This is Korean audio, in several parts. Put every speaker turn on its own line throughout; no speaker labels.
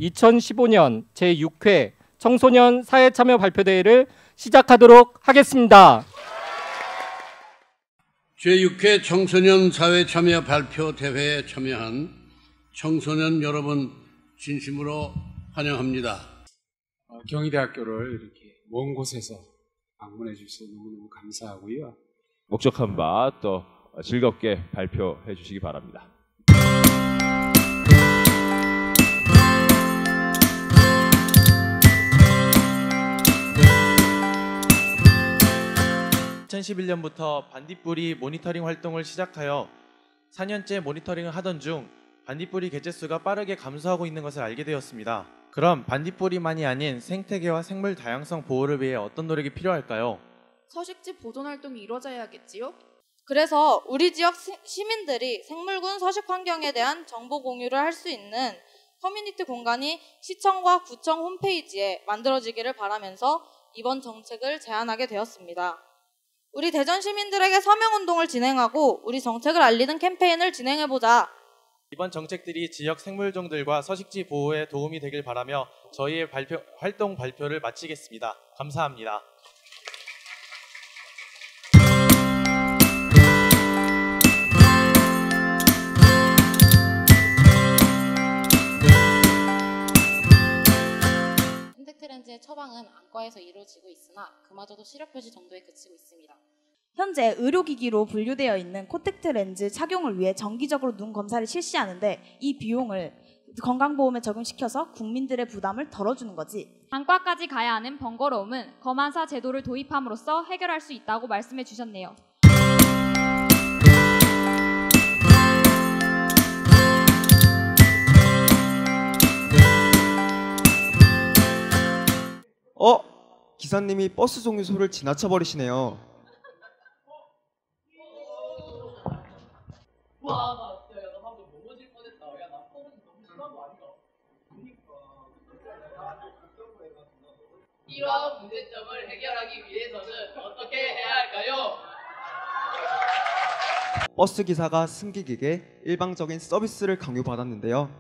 2015년 제6회 청소년 사회참여 발표대회를 시작하도록 하겠습니다.
제6회 청소년 사회참여 발표대회에 참여한 청소년 여러분 진심으로 환영합니다.
경희대학교를 이렇게 먼 곳에서 방문해 주셔서 너무너무 감사하고요.
목적한 바 또 즐겁게 발표해 주시기 바랍니다.
(2011년부터) 반딧불이 모니터링 활동을 시작하여 4년째 모니터링을 하던 중 반딧불이 개체수가 빠르게 감소하고 있는 것을 알게 되었습니다. 그럼 반딧불이만이 아닌 생태계와 생물 다양성 보호를 위해 어떤 노력이 필요할까요?
서식지 보존 활동이 이루어져야겠지요?
그래서 우리 지역 시민들이 생물군 서식 환경에 대한 정보 공유를 할 수 있는 커뮤니티 공간이 시청과 구청 홈페이지에 만들어지기를 바라면서 이번 정책을 제안하게 되었습니다. 우리 대전 시민들에게 서명운동을 진행하고 우리 정책을 알리는 캠페인을 진행해보자.
이번 정책들이 지역 생물종들과 서식지 보호에 도움이 되길 바라며 저희의 활동 발표를 마치겠습니다. 감사합니다.
콘택트렌즈의 처방은 안과에서 이루어지고 있으나 그마저도 시력 표시 정도에 그치고 있습니다.
현재 의료기기로 분류되어 있는 콘택트 렌즈 착용을 위해 정기적으로 눈 검사를 실시하는데 이 비용을 건강보험에 적용시켜서 국민들의 부담을 덜어주는 거지.
안과까지 가야 하는 번거로움은 검안사 제도를 도입함으로써 해결할 수 있다고 말씀해 주셨네요.
기사님이 버스 정류소를 지나쳐 버리시네요.
와, 나 방금 넘어질 뻔했다. 야, 나 퍼블이 너무 심한 거 아니야? 이러한 문제점을 해결하기 위해서는 어떻게 해야 할까요?
버스 기사가 승객에게 일방적인 서비스를 강요받았는데요.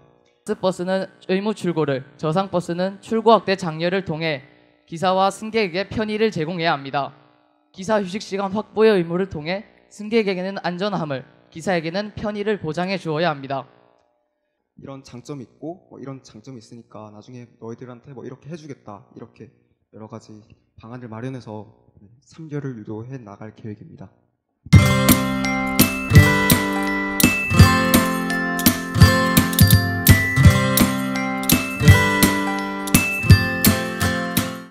버스는 의무 출고를, 저상버스는 출고 확대 장려를 통해 기사와 승객에게 편의를 제공해야 합니다. 기사 휴식 시간 확보의 의무를 통해 승객에게는 안전함을, 기사에게는 편의를 보장해 주어야 합니다.
이런 장점이 있고 이런 장점이 있으니까 나중에 너희들한테 이렇게 해주겠다, 이렇게 여러 가지 방안을 마련해서 3개월을 유도해 나갈 계획입니다.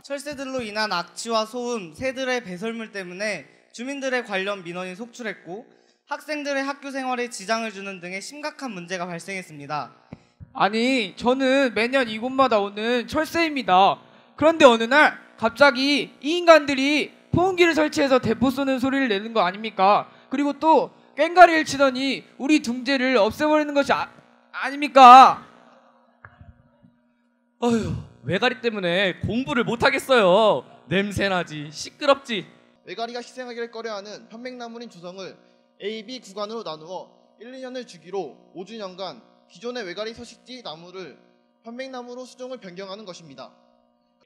철새들로 인한 악취와 소음, 새들의 배설물 때문에 주민들의 관련 민원이 속출했고 학생들의 학교 생활에 지장을 주는 등의 심각한 문제가 발생했습니다.
아니, 저는 매년 이곳마다 오는 철새입니다. 그런데 어느 날 갑자기 이 인간들이 포옹기를 설치해서 대포 쏘는 소리를 내는 거 아닙니까? 그리고 또 꽹가리를 치더니 우리 둥지를 없애버리는 것이 아닙니까?
어휴, 외가리 때문에 공부를 못하겠어요. 냄새나지, 시끄럽지.
외가리가 희생하기를 꺼려하는 편백나물인 조성을 A, B 구간으로 나누어 1, 2년을 주기로 5주년간 기존의 외가리 서식지 나무를 편백나무로 수종을 변경하는 것입니다.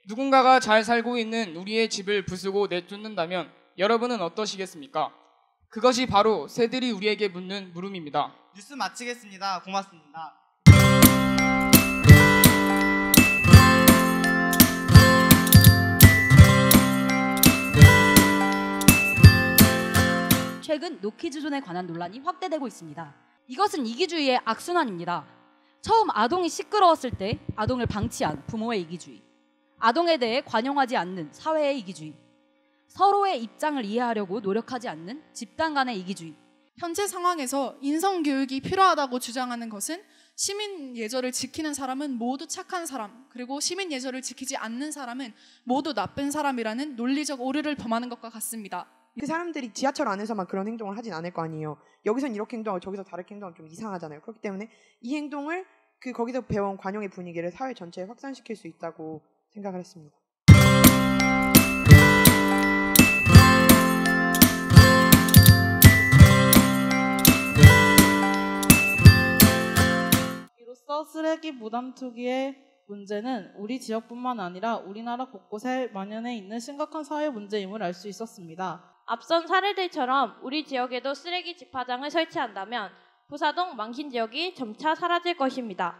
누군가가 잘 살고 있는 우리의 집을 부수고 내쫓는다면 여러분은 어떠시겠습니까? 그것이 바로 새들이 우리에게 묻는 물음입니다.
뉴스 마치겠습니다. 고맙습니다.
최근 노키즈존에 관한 논란이 확대되고 있습니다. 이것은 이기주의의 악순환입니다. 처음 아동이 시끄러웠을 때 아동을 방치한 부모의 이기주의, 아동에 대해 관용하지 않는 사회의 이기주의, 서로의 입장을 이해하려고 노력하지 않는 집단 간의 이기주의.
현재 상황에서 인성교육이 필요하다고 주장하는 것은 시민 예절을 지키는 사람은 모두 착한 사람, 그리고 시민 예절을 지키지 않는 사람은 모두 나쁜 사람이라는 논리적 오류를 범하는 것과 같습니다.
그 사람들이 지하철 안에서만 그런 행동을 하진 않을 거 아니에요. 여기선 이렇게 행동하고 저기서 다르게 행동하면 좀 이상하잖아요. 그렇기 때문에 이 행동을 거기서 배워온 관용의 분위기를 사회 전체에 확산시킬 수 있다고 생각을 했습니다.
이로써 쓰레기 무단 투기의 문제는 우리 지역뿐만 아니라 우리나라 곳곳에 만연해 있는 심각한 사회 문제임을 알 수 있었습니다.
앞선 사례들처럼 우리 지역에도 쓰레기 집화장을 설치한다면 부사동 망신 지역이 점차 사라질 것입니다.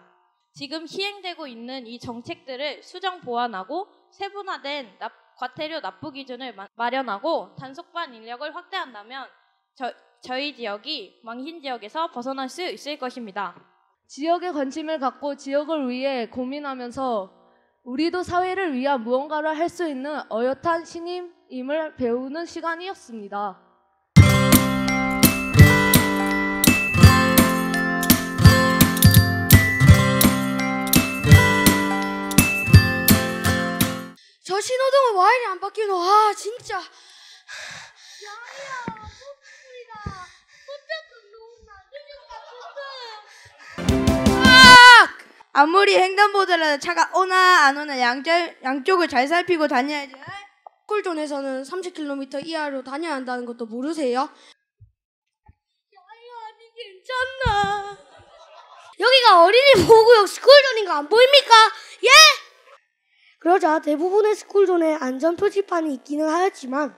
지금 시행되고 있는 이 정책들을 수정 보완하고 세분화된 과태료 납부 기준을 마련하고 단속반 인력을 확대한다면 저희 지역이 망신 지역에서 벗어날 수 있을 것입니다.
지역에 관심을 갖고 지역을 위해 고민하면서 우리도 사회를 위한 무언가를 할 수 있는 어엿한 신임임을 배우는 시간이었습니다.
저 신호등은 와 이리 안 바뀌노? 아 진짜. 아무리 횡단보도라도 차가 오나 안 오나 양쪽을 잘 살피고 다녀야지. 스쿨존에서는 30km 이하로 다녀야 한다는 것도 모르세요? 야야, 괜찮나? 여기가 어린이 보호구역 스쿨존인 거 안 보입니까? 예? 그러자 대부분의 스쿨존에 안전 표지판이 있기는 하였지만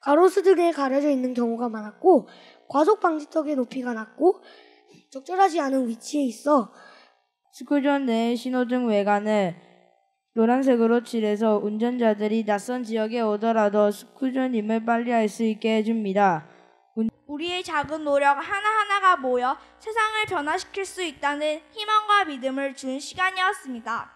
가로수 등에 가려져 있는 경우가 많았고 과속 방지턱의 높이가 낮고 적절하지 않은 위치에 있어
스쿨존 내 신호등 외관을 노란색으로 칠해서 운전자들이 낯선 지역에 오더라도 스쿨존임을 빨리 알 수 있게 해줍니다.
우리의 작은 노력 하나하나가 모여 세상을 변화시킬 수 있다는 희망과 믿음을 준 시간이었습니다.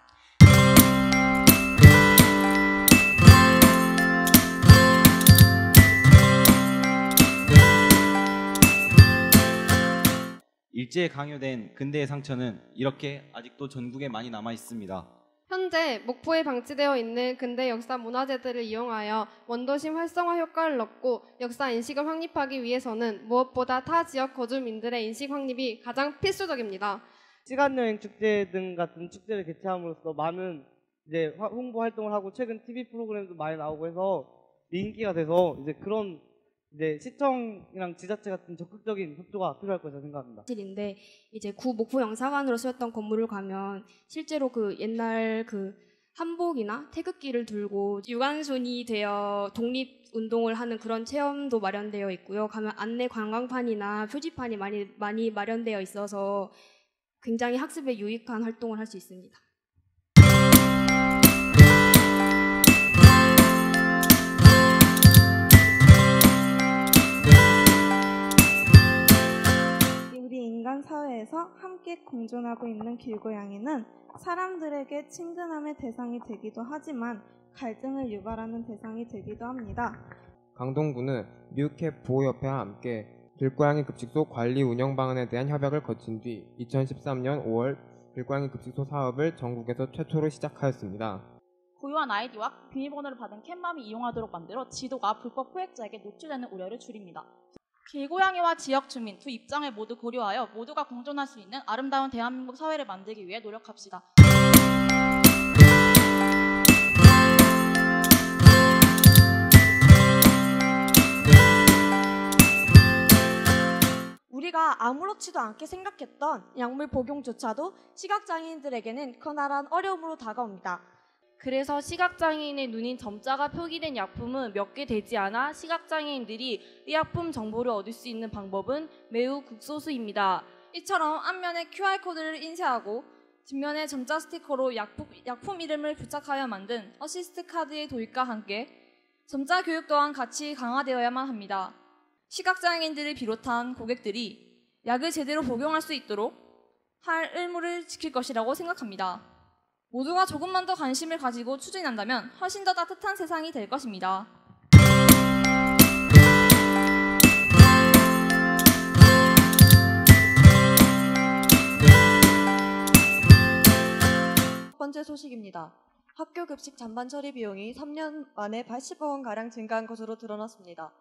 일제에 강요된 근대의 상처는 이렇게 아직도 전국에 많이 남아 있습니다.
현재 목포에 방치되어 있는 근대 역사 문화재들을 이용하여 원도심 활성화 효과를 얻고 역사 인식을 확립하기 위해서는 무엇보다 타 지역 거주민들의 인식 확립이 가장 필수적입니다.
시간여행 축제 등 같은 축제를 개최함으로써 많은 이제 홍보 활동을 하고 최근 TV 프로그램도 많이 나오고 해서 인기가 돼서 이제 그런 이제 시청이랑 지자체 같은 적극적인 협조가 필요할 것이라 생각합니다.
인데 이제 구 목포 영사관으로 쓰였던 건물을 가면 실제로 그 옛날 그 한복이나 태극기를 들고 유관순이 되어 독립운동을 하는 그런 체험도 마련되어 있고요. 가면 안내 관광판이나 표지판이 많이 마련되어 있어서 굉장히 학습에 유익한 활동을 할 수 있습니다.
인간 사회에서 함께 공존하고 있는 길고양이는 사람들에게 친근함의 대상이 되기도 하지만 갈등을 유발하는 대상이 되기도 합니다.
강동구는 미우캣 보호협회와 함께 길고양이 급식소 관리 운영 방안에 대한 협약을 거친 뒤 2013년 5월 길고양이 급식소 사업을 전국에서 최초로 시작하였습니다.
고유한 아이디와 비밀번호를 받은 캣맘이 이용하도록 만들어 지도가 불법 포획자에게 노출되는 우려를 줄입니다. 길고양이와 지역 주민 두 입장을 모두 고려하여 모두가 공존할 수 있는 아름다운 대한민국 사회를 만들기 위해 노력합시다.
우리가 아무렇지도 않게 생각했던 약물 복용조차도 시각장애인들에게는 커다란 어려움으로 다가옵니다.
그래서 시각장애인의 눈인 점자가 표기된 약품은 몇 개 되지 않아 시각장애인들이 의약품 정보를 얻을 수 있는 방법은 매우 극소수입니다.
이처럼 앞면에 QR코드를 인쇄하고 뒷면에 점자 스티커로 약품 이름을 부착하여 만든 어시스트 카드의 도입과 함께 점자 교육 또한 같이 강화되어야만 합니다. 시각장애인들을 비롯한 고객들이 약을 제대로 복용할 수 있도록 할 의무를 지킬 것이라고 생각합니다. 모두가 조금만 더 관심을 가지고 추진한다면 훨씬 더 따뜻한 세상이 될 것입니다.
첫 번째 소식입니다. 학교 급식 잔반 처리 비용이 3년 만에 80억 원가량 증가한 것으로 드러났습니다.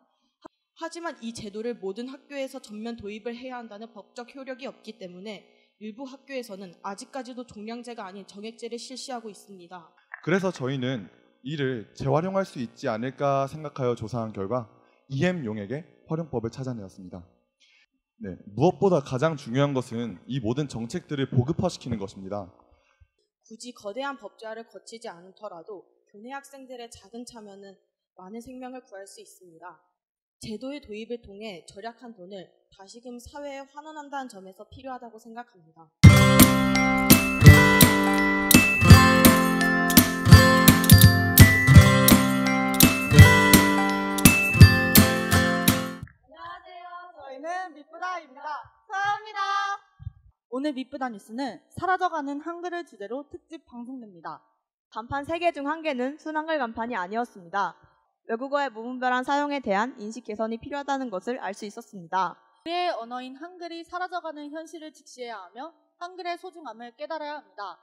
하지만 이 제도를 모든 학교에서 전면 도입을 해야 한다는 법적 효력이 없기 때문에 일부 학교에서는 아직까지도 종량제가 아닌 정액제를 실시하고 있습니다.
그래서 저희는 이를 재활용할 수 있지 않을까 생각하여 조사한 결과 EM용액의 활용법을 찾아내었습니다. 무엇보다 가장 중요한 것은 이 모든 정책들을 보급화시키는 것입니다.
굳이 거대한 법제화를 거치지 않더라도 교내 학생들의 작은 참여는 많은 생명을 구할 수 있습니다. 제도의 도입을 통해 절약한 돈을 다시금 사회에 환원한다는 점에서 필요하다고 생각합니다.
저희는 미쁘다입니다. 사랑합니다. 오늘 미쁘다 뉴스는 사라져가는 한글을 주제로 특집 방송됩니다.
간판 3개 중 1개는 순한글 간판이 아니었습니다. 외국어의 무분별한 사용에 대한 인식 개선이 필요하다는 것을 알 수 있었습니다.
우리의 언어인 한글이 사라져가는 현실을 직시해야 하며 한글의 소중함을 깨달아야 합니다.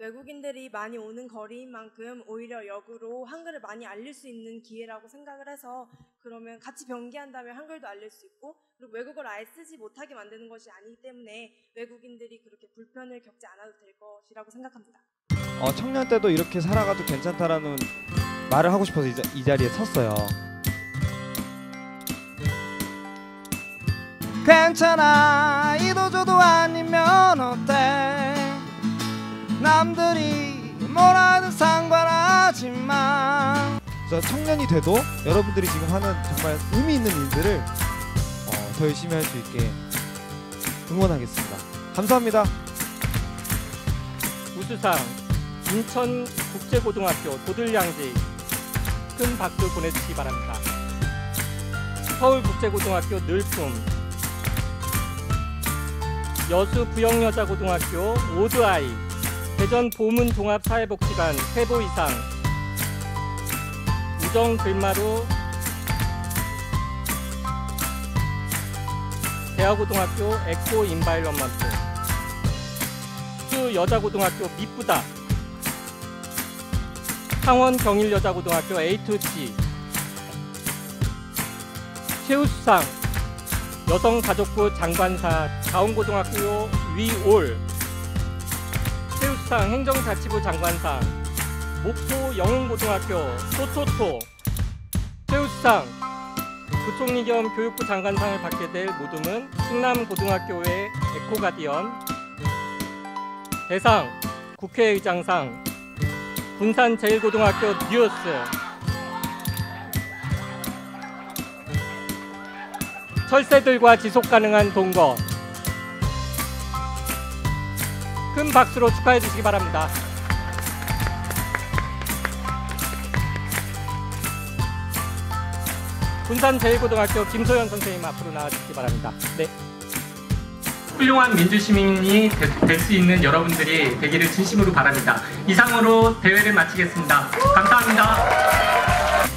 외국인들이 많이 오는 거리인 만큼 오히려 역으로 한글을 많이 알릴 수 있는 기회라고 생각을 해서 그러면 같이 병기한다면 한글도 알릴 수 있고 그리고 외국어를 아예 쓰지 못하게 만드는 것이 아니기 때문에 외국인들이 그렇게 불편을 겪지 않아도 될 것이라고 생각합니다.
청년 때도 이렇게 살아가도 괜찮다라는 말을 하고 싶어서 이 자리에 섰어요. 괜찮아 이도저도 아니면 어때 남들이 뭐라든 상관하지만 그래서 청년이 돼도 여러분들이 지금 하는 정말 의미 있는 일들을 더 열심히 할 수 있게 응원하겠습니다. 감사합니다.
우수상 인천국제고등학교 도들양지 큰 박수 보내주시기 바랍니다. 서울국제고등학교 늘품 여수부영여자고등학교 오드아이 대전 보문종합사회복지관 세보이상 우정들마루 대하고등학교 에코인바이런먼트 여자고등학교 미쁘다 창원경일여자고등학교 A2C 최우수상 여성가족부 장관사 자원고등학교 위올 최우수상 행정자치부 장관상 목포 영흥고등학교 토토토 최우수상 부총리 겸 교육부 장관상을 받게 될 모둠은 충남고등학교의 에코가디언 대상 국회의장상 군산제일고등학교 뉴스 철새들과 지속가능한 동거 큰 박수로 축하해 주시기 바랍니다. 군산제일고등학교 김소연 선생님 앞으로 나와주시기 바랍니다. 네. 훌륭한 민주시민이 될 수 있는 여러분들이 되기를 진심으로 바랍니다. 이상으로 대회를 마치겠습니다. 감사합니다.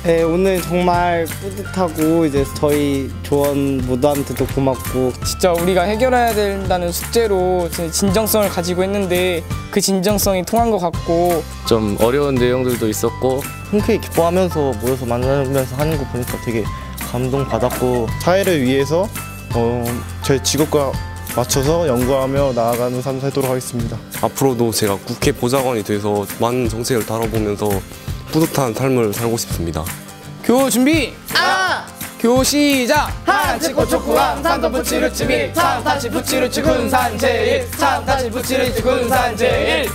네, 오늘 정말 뿌듯하고 이제 저희 조원 모두한테도 고맙고
진짜 우리가 해결해야 된다는 숙제로 진정성을 가지고 했는데 그 진정성이 통한 것 같고
좀 어려운 내용들도 있었고
흔쾌히 기뻐하면서 모여서 만나면서 하는 거 보니까 되게 감동받았고 사회를 위해서 제 직업과 맞춰서 연구하며 나아가는 삶 살도록 하겠습니다.
앞으로도 제가 국회 보좌관이 돼서 많은 정책을 다뤄보면서 뿌듯한 삶을 살고 싶습니다.
교 준비! 교 시작! 하나치 고초구함 산도 부치르치미 참 다시 부치르치 군산제일 참 다시 부치르치 군산제일